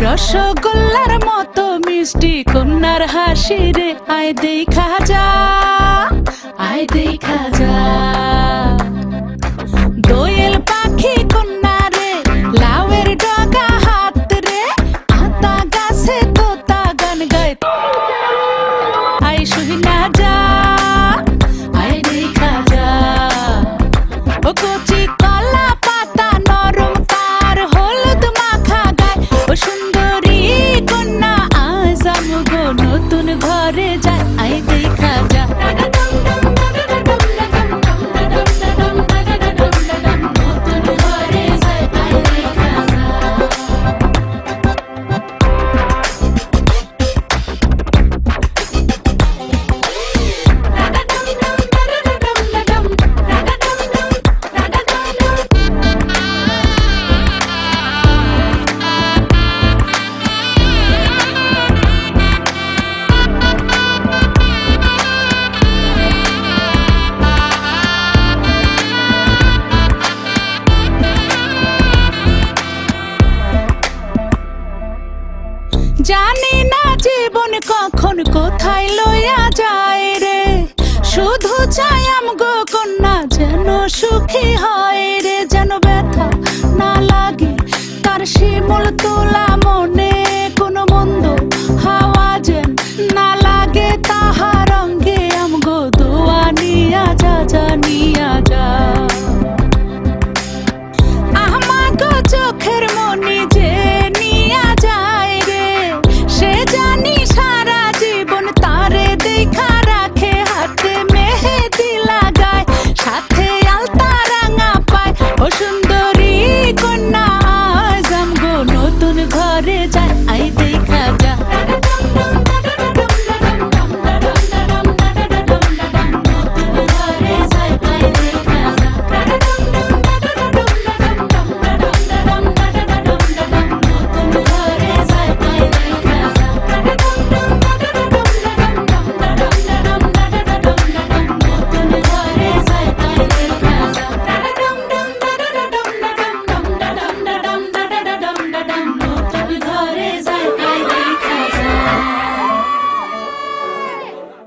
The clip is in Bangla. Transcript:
রসগোল্লার মতো মিষ্টি কন্যার হাসি রে, আয় দেখা যা, আয় দেখা যা। দোয়েল পাখি কন্যা রে, লাউয়ের ডগা হাত রে, আতা গাছে তোতা গান গায়, আয় শুনা যা, আয় দেখা যা। ও কচি কলা পাতা নরম তার হলুদ মাখা গায়, ও সুন্দরী কন্যা আজ আমগো নতুন ঘরে যায়, আয় দেখা যা। জানি না জীবন কখন কোথায় লইয়া যায় রে, শুধু চাই আমগো কন্যা যেন সুখী হয় রে, যেন ব্যথা না লাগে তার শিমুল তোলা